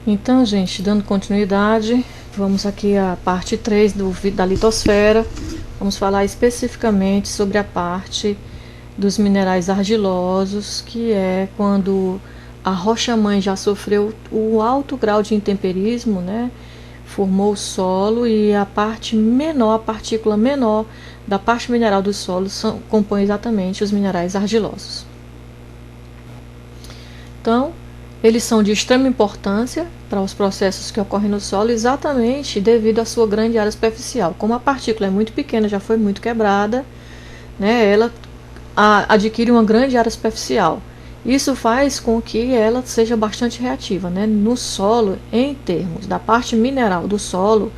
Então, gente, dando continuidade, vamos aqui à parte 3 da litosfera. Vamos falar especificamente sobre a parte dos minerais argilosos, que é quando a rocha-mãe já sofreu o alto grau de intemperismo, né? Formou o solo e a parte menor, a partícula menor da parte mineral do solo compõe exatamente os minerais argilosos. Então, eles são de extrema importância para os processos que ocorrem no solo, exatamente devido à sua grande área superficial. Como a partícula é muito pequena, já foi muito quebrada, né, ela adquire uma grande área superficial. Isso faz com que ela seja bastante reativa, né? No solo, em termos da parte mineral do solo,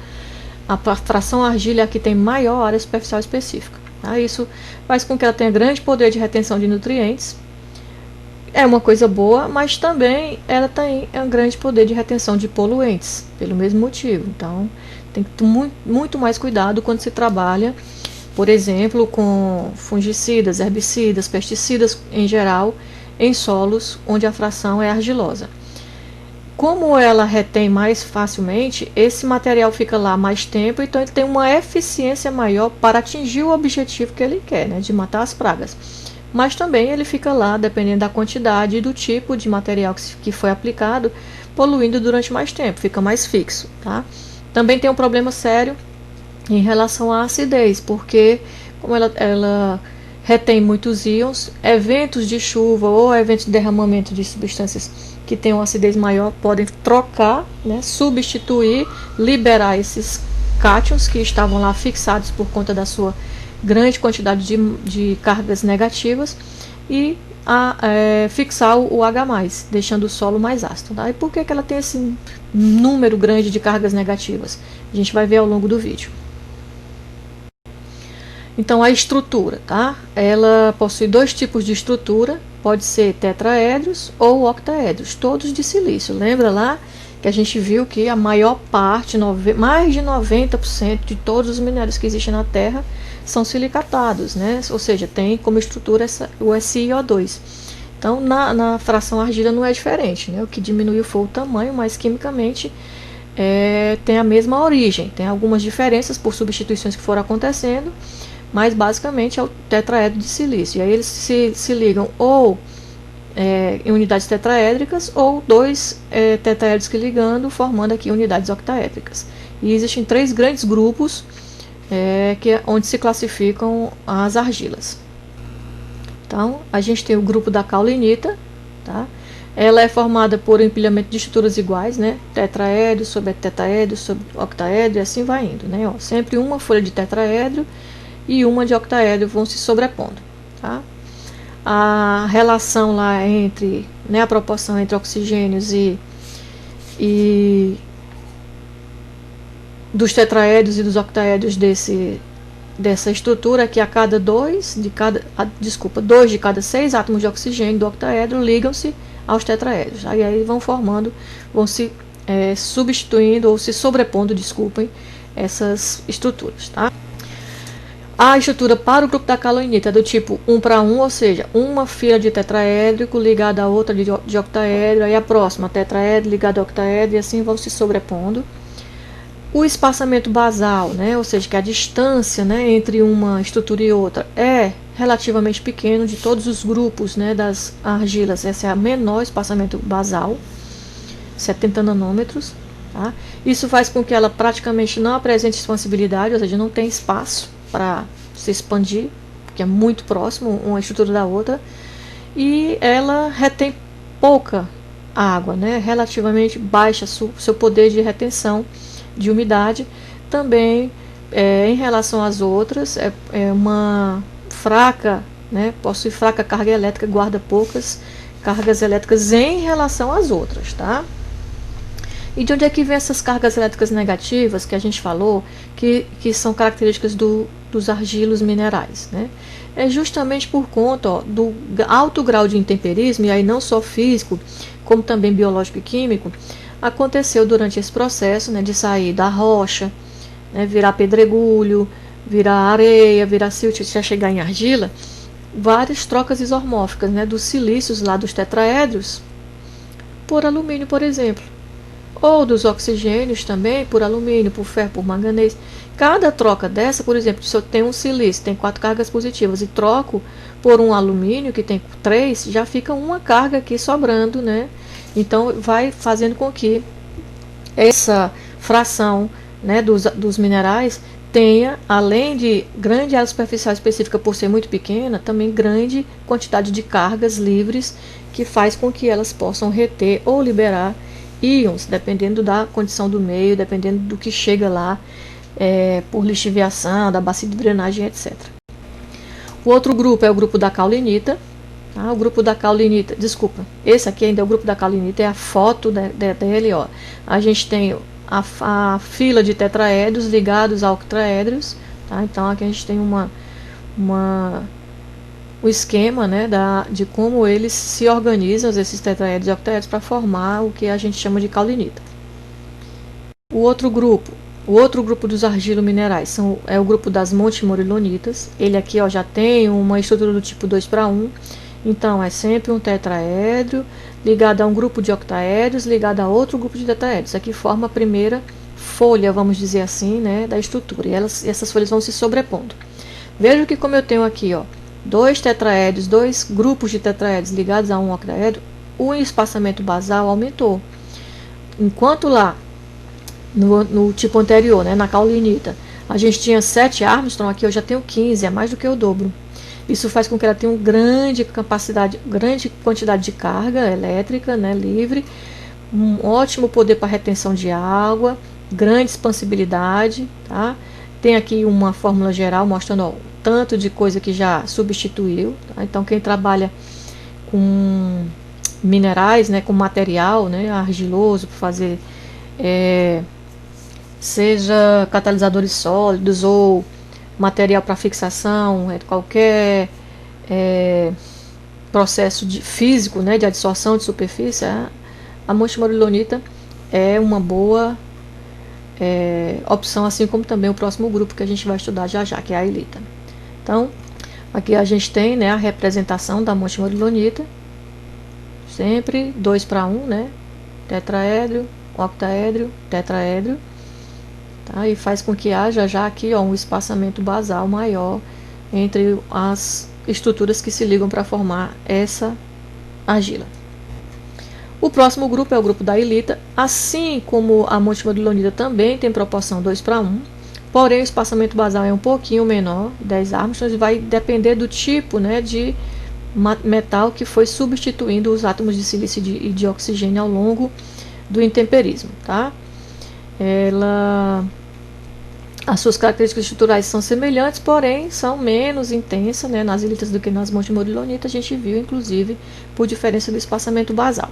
a fração argila é a que tem maior área superficial específica. Tá? Isso faz com que ela tenha grande poder de retenção de nutrientes. É uma coisa boa, mas também ela tem um grande poder de retenção de poluentes, pelo mesmo motivo. Então, tem que ter muito mais cuidado quando se trabalha, por exemplo, com fungicidas, herbicidas, pesticidas em geral, em solos onde a fração é argilosa. Como ela retém mais facilmente, esse material fica lá mais tempo, então ele tem uma eficiência maior para atingir o objetivo que ele quer, né, de matar as pragas. Mas também ele fica lá, dependendo da quantidade e do tipo de material que foi aplicado, poluindo durante mais tempo, fica mais fixo. Tá? Também tem um problema sério em relação à acidez, porque como ela retém muitos íons, eventos de chuva ou eventos de derramamento de substâncias que tenham acidez maior podem trocar, né, substituir, liberar esses cátions que estavam lá fixados por conta da sua grande quantidade de cargas negativas e fixar o H+, deixando o solo mais ácido. Tá? E por que ela tem esse número grande de cargas negativas? A gente vai ver ao longo do vídeo. Então, a estrutura, tá? Ela possui dois tipos de estrutura, pode ser tetraédrios ou octaédrios, todos de silício. Lembra lá que a gente viu que a maior parte, mais de 90% de todos os minérios que existem na Terra são silicatados, né? Ou seja, tem como estrutura o SiO2. Então, na fração argila não é diferente, né? O que diminuiu foi o tamanho, mas quimicamente tem a mesma origem. Tem algumas diferenças por substituições que foram acontecendo, mas basicamente é o tetraedro de silício. E aí eles se ligam ou em unidades tetraédricas ou dois tetraedros que ligando, formando aqui unidades octaédricas. E existem três grandes grupos onde se classificam as argilas. Então, a gente tem o grupo da caulinita, tá? Ela é formada por um empilhamento de estruturas iguais, né? Tetraedro sobre tetraedro sobre octaedro e assim vai indo, né? Ó, sempre uma folha de tetraedro e uma de octaedro vão se sobrepondo, tá? A relação lá entre, né, a proporção entre oxigênios e dos tetraedros e dos octaedros dessa estrutura, que a cada dois de cada 6 átomos de oxigênio do octaedro ligam-se aos tetraedros. Aí vão formando, vão se substituindo ou se sobrepondo, desculpem, essas estruturas, tá? A estrutura para o grupo da caulinita é do tipo 1 para 1, ou seja, uma fila de tetraédrico ligada a outra de octaedro, aí a próxima tetraedro ligada a octaedro, e assim vão se sobrepondo. O espaçamento basal, né, ou seja, que a distância, né, entre uma estrutura e outra é relativamente pequeno de todos os grupos, né, das argilas. Esse é o menor espaçamento basal, 70 nanômetros. Tá? Isso faz com que ela praticamente não apresente expansibilidade, ou seja, não tem espaço para se expandir, porque é muito próximo uma estrutura da outra, e ela retém pouca água, né, relativamente baixa seu poder de retenção de umidade. Também em relação às outras é uma fraca, né, possui fraca carga elétrica, guarda poucas cargas elétricas em relação às outras, tá? E de onde é que vem essas cargas elétricas negativas que a gente falou, que são características dos argilos minerais, né? É justamente por conta do alto grau de intemperismo, e aí não só físico, como também biológico e químico, aconteceu durante esse processo, né, de sair da rocha, né, virar pedregulho, virar areia, virar silt, já chegar em argila, várias trocas isomórficas, né, dos silícios lá dos tetraédrios por alumínio, por exemplo. ou dos oxigênios também, por alumínio, por ferro, por manganês. Cada troca dessa, por exemplo, se eu tenho um silício, tem 4 cargas positivas, e troco por um alumínio que tem 3, já fica uma carga aqui sobrando, né? Então, vai fazendo com que essa fração, né, dos minerais tenha, além de grande área superficial específica por ser muito pequena, também grande quantidade de cargas livres, que faz com que elas possam reter ou liberar íons, dependendo da condição do meio, dependendo do que chega lá, por lixiviação, da bacia de drenagem, etc. O outro grupo é o grupo da caulinita. Tá? O grupo da caulinita, desculpa, esse aqui ainda é o grupo da caulinita, é a foto dele, ó. A gente tem a fila de tetraédrios ligados a octaédrios, tá? Então aqui a gente tem o esquema, né, de como eles se organizam, esses tetraédrios e octaédrios, para formar o que a gente chama de caulinita. O outro grupo dos argilominerais é o grupo das montemorilonitas. Ele aqui, ó, já tem uma estrutura do tipo 2:1, então é sempre um tetraédrio ligado a um grupo de octaédrios, ligado a outro grupo de tetraédrios. Aqui forma a primeira folha, vamos dizer assim, né, da estrutura, e essas folhas vão se sobrepondo. Veja que como eu tenho aqui, ó, 2 tetraédrios, 2 grupos de tetraédrios ligados a um octaédrio, o espaçamento basal aumentou. Enquanto lá, no tipo anterior, né, na caulinita, a gente tinha 7 Armstrong, aqui eu já tenho 15, é mais do que o dobro. Isso faz com que ela tenha uma grande quantidade de carga elétrica, né, livre, um ótimo poder para retenção de água, grande expansibilidade, tá? Tem aqui uma fórmula geral mostrando, ó, tanto de coisa que já substituiu, tá? Então quem trabalha com minerais, né, com material, né, argiloso, para fazer seja catalisadores sólidos ou material para fixação, qualquer processo físico, né, de adsorção de superfície, a montemorilonita é uma boa opção, assim como também o próximo grupo que a gente vai estudar já, que é a ilita. Então, aqui a gente tem, né, a representação da montemorilonita, sempre 2:1, né, tetraédrio, octaédrio, tetraédrio. Tá? E faz com que haja já aqui, ó, um espaçamento basal maior entre as estruturas que se ligam para formar essa argila. O próximo grupo é o grupo da ilita, assim como a montemorilonita também tem proporção 2:1, porém o espaçamento basal é um pouquinho menor, 10 Armstrongs, e vai depender do tipo, né, de metal que foi substituindo os átomos de silício e de oxigênio ao longo do intemperismo, tá? As suas características estruturais são semelhantes, porém são menos intensas, né, nas ilitas do que nas montemorilonitas. A gente viu, inclusive, por diferença do espaçamento basal.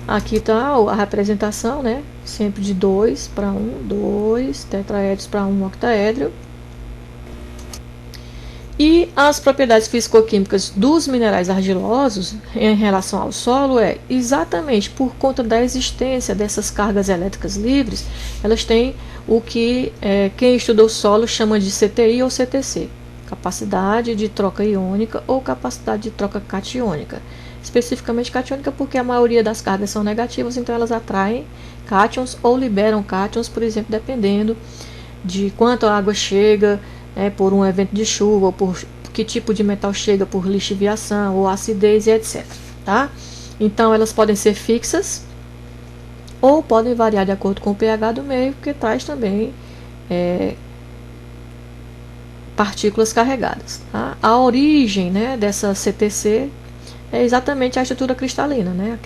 Aqui está a representação, né, sempre de 2:1, 2 tetraédrios para 1 octaédrio. E as propriedades físico-químicas dos minerais argilosos em relação ao solo é exatamente por conta da existência dessas cargas elétricas livres, elas têm o que quem estuda o solo chama de CTI ou CTC, capacidade de troca iônica ou capacidade de troca catiônica. Especificamente catiônica porque a maioria das cargas são negativas, então elas atraem cátions ou liberam cátions, por exemplo, dependendo de quanto a água chega, por um evento de chuva, ou por que tipo de metal chega por lixiviação, ou acidez e etc. Tá? Então elas podem ser fixas ou podem variar de acordo com o pH do meio, que traz também partículas carregadas. Tá? A origem, né, dessa CTC é exatamente a estrutura cristalina, né?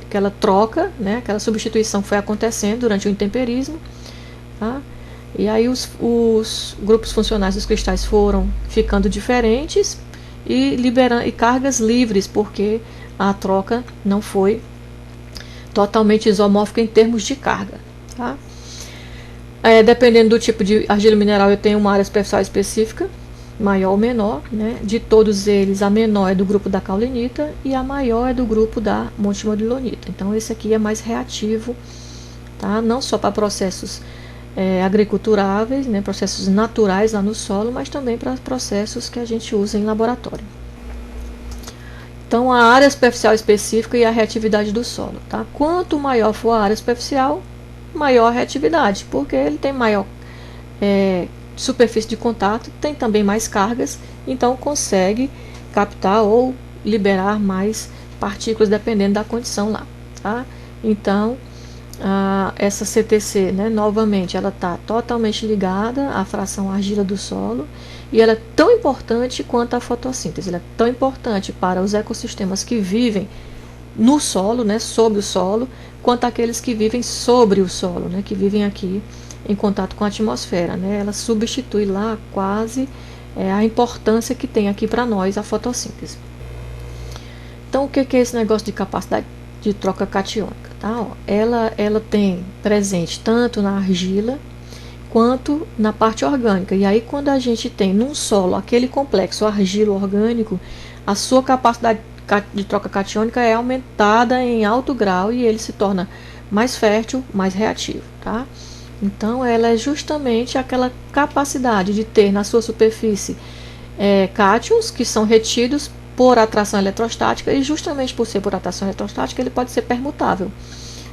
Aquela troca, né, aquela substituição foi acontecendo durante o intemperismo, tá? E aí os grupos funcionais dos cristais foram ficando diferentes e liberando cargas livres, porque a troca não foi totalmente isomórfica em termos de carga. Tá? Dependendo do tipo de argila mineral, eu tenho uma área superficial específica, maior ou menor, né? De todos eles, a menor é do grupo da caulinita e a maior é do grupo da montemorilonita. Então esse aqui é mais reativo, tá? Não só para processos agriculturáveis, né, processos naturais lá no solo, mas também para processos que a gente usa em laboratório. Então, a área superficial específica e a reatividade do solo, tá? Quanto maior for a área superficial, maior a reatividade, porque ele tem maior superfície de contato, tem também mais cargas, então consegue captar ou liberar mais partículas dependendo da condição lá, tá? Então, essa CTC, né, novamente, ela está totalmente ligada à fração argila do solo e ela é tão importante quanto a fotossíntese. Ela é tão importante para os ecossistemas que vivem no solo, né, sob o solo, quanto aqueles que vivem sobre o solo, né, que vivem aqui em contato com a atmosfera, né? Ela substitui lá quase a importância que tem aqui para nós a fotossíntese. Então, o que é esse negócio de capacidade de troca catiônica? Tá? Ó, ela tem presente tanto na argila quanto na parte orgânica. E aí, quando a gente tem num solo aquele complexo argilo-orgânico, a sua capacidade de troca catiônica é aumentada em alto grau e ele se torna mais fértil, mais reativo. Tá? Então, ela é justamente aquela capacidade de ter na sua superfície cátions que são retidos por atração eletrostática, e justamente por ser por atração eletrostática, ele pode ser permutável.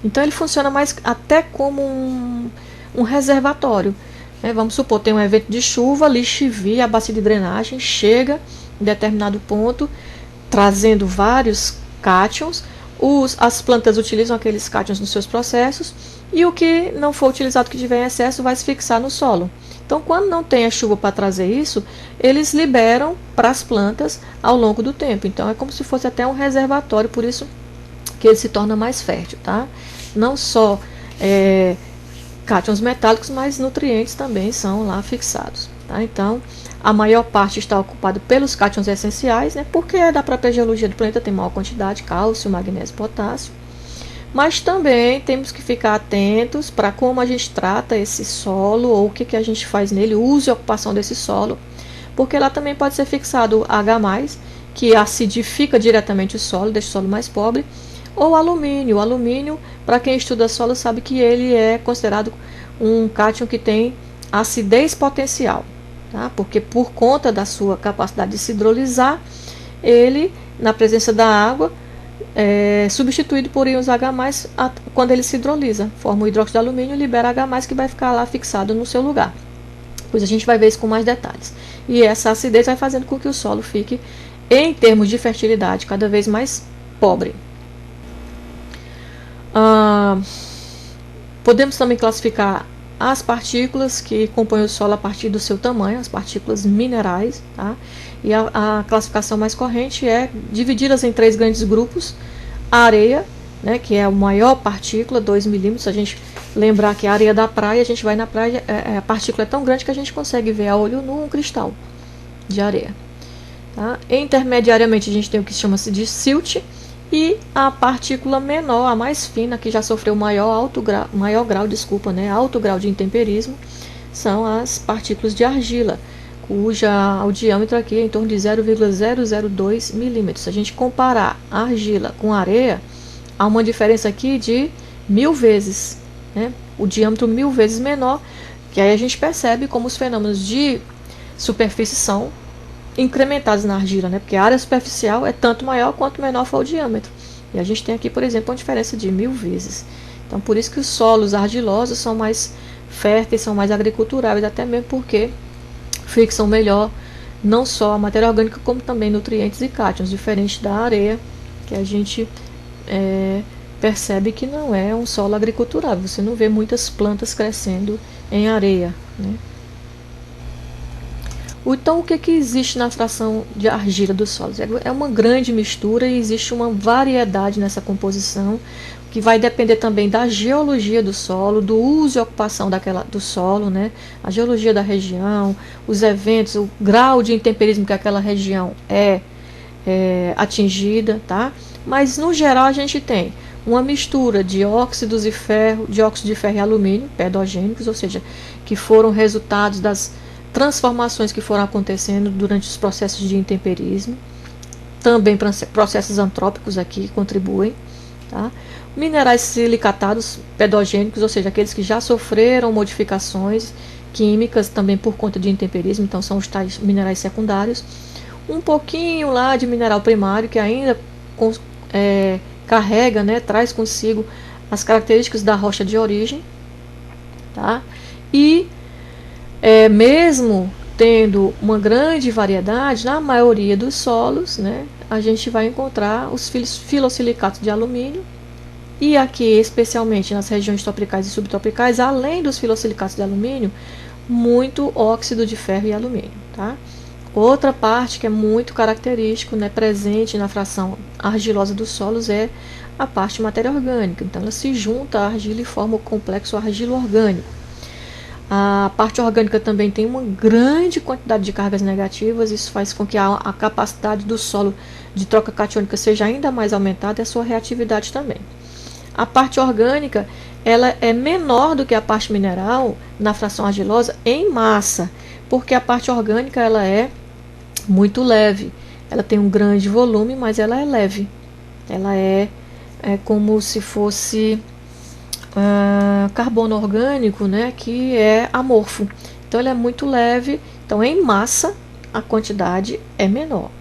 Então, ele funciona mais até como um reservatório. Né? Vamos supor, tem um evento de chuva, lixivia, a bacia de drenagem chega em determinado ponto, trazendo vários cátions. As plantas utilizam aqueles cátions nos seus processos, e o que não for utilizado, que tiver em excesso, vai se fixar no solo. Então, quando não tem a chuva para trazer isso, eles liberam para as plantas ao longo do tempo. Então, é como se fosse até um reservatório, por isso que ele se torna mais fértil, tá? Não só cátions metálicos, mas nutrientes também são lá fixados, tá? Então, a maior parte está ocupada pelos cátions essenciais, né? Porque da própria geologia do planeta tem maior quantidade, cálcio, magnésio, potássio. Mas também temos que ficar atentos para como a gente trata esse solo, ou o que a gente faz nele, uso e ocupação desse solo, porque lá também pode ser fixado H+, que acidifica diretamente o solo, deixa o solo mais pobre, ou alumínio. O alumínio, para quem estuda solo, sabe que ele é considerado um cátion que tem acidez potencial, tá? Porque por conta da sua capacidade de se hidrolisar, ele, na presença da água, substituído por íons H+, quando ele se hidrolisa, forma o hidróxido de alumínio e libera H+, que vai ficar lá fixado no seu lugar. Pois a gente vai ver isso com mais detalhes. E essa acidez vai fazendo com que o solo fique, em termos de fertilidade, cada vez mais pobre. Podemos também classificar as partículas que compõem o solo a partir do seu tamanho, as partículas minerais, tá? E a classificação mais corrente é dividi-las em 3 grandes grupos. A areia, né, que é a maior partícula, 2 milímetros. A gente lembrar que a areia da praia, a gente vai na praia, a partícula é tão grande que a gente consegue ver a olho nu um cristal de areia. Tá? Intermediariamente, a gente tem o que chama-se de silt, e a partícula menor, a mais fina, que já sofreu alto grau de intemperismo, são as partículas de argila, o diâmetro aqui é em torno de 0,002 milímetros. Se a gente comparar a argila com a areia, há uma diferença aqui de 1000 vezes, né? O diâmetro 1000 vezes menor, que aí a gente percebe como os fenômenos de superfície são incrementados na argila, né? Porque a área superficial é tanto maior quanto menor for o diâmetro. E a gente tem aqui, por exemplo, uma diferença de 1000 vezes. Então, por isso que os solos argilosos são mais férteis, são mais agriculturáveis, até mesmo porque fixam melhor não só a matéria orgânica, como também nutrientes e cátions, diferente da areia, que a gente percebe que não é um solo agriculturável. Você não vê muitas plantas crescendo em areia, né? Então, o que existe na fração de argila dos solos? É uma grande mistura e existe uma variedade nessa composição, que vai depender também da geologia do solo, do uso e ocupação do solo, né? A geologia da região, os eventos, o grau de intemperismo que aquela região é atingida, tá? Mas, no geral, a gente tem uma mistura de óxidos de ferro, dióxido de ferro e alumínio, pedogênicos, ou seja, que foram resultados das transformações que foram acontecendo durante os processos de intemperismo. Também processos antrópicos aqui contribuem, tá? Minerais silicatados pedogênicos, ou seja, aqueles que já sofreram modificações químicas também por conta de intemperismo, então são os tais minerais secundários. Um pouquinho lá de mineral primário, que ainda carrega, né, traz consigo as características da rocha de origem, tá? E mesmo tendo uma grande variedade, na maioria dos solos, né, a gente vai encontrar os filossilicatos de alumínio, e aqui especialmente nas regiões tropicais e subtropicais, além dos filossilicatos de alumínio, muito óxido de ferro e alumínio, tá? Outra parte que é muito característico, né, presente na fração argilosa dos solos é a parte matéria orgânica. Então ela se junta à argila e forma o complexo argilo-orgânico. A parte orgânica também tem uma grande quantidade de cargas negativas, isso faz com que a capacidade do solo de troca catiônica seja ainda mais aumentada e a sua reatividade também. A parte orgânica ela é menor do que a parte mineral na fração argilosa em massa, porque a parte orgânica ela é muito leve, ela tem um grande volume, mas ela é leve, ela é como se fosse carbono orgânico, né, que é amorfo. Então ele é muito leve, então em massa a quantidade é menor,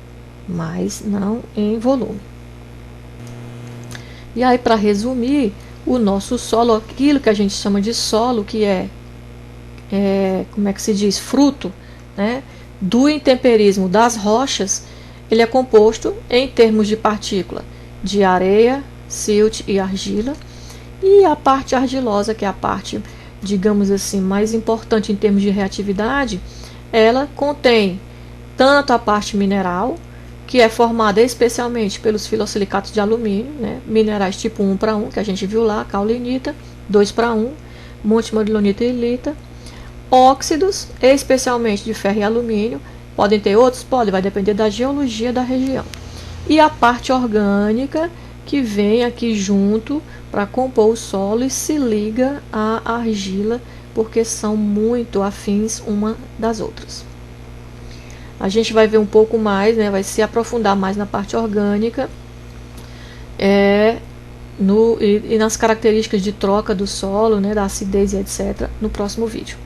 mas não em volume. E aí, para resumir, o nosso solo, aquilo que a gente chama de solo, que como é que se diz, fruto, né, do intemperismo das rochas, ele é composto em termos de partícula de areia, silt e argila. E a parte argilosa, que é a parte, digamos assim, mais importante em termos de reatividade, ela contém tanto a parte mineral, que é formada especialmente pelos filossilicatos de alumínio, né, minerais tipo 1:1, que a gente viu lá, caulinita, 2:1, montemorilonita e ilita, óxidos, especialmente de ferro e alumínio, podem ter outros? Pode, vai depender da geologia da região. E a parte orgânica, que vem aqui junto para compor o solo e se liga à argila, porque são muito afins uma das outras. A gente vai ver um pouco mais, né, vai se aprofundar mais na parte orgânica e nas características de troca do solo, né, da acidez e etc., no próximo vídeo.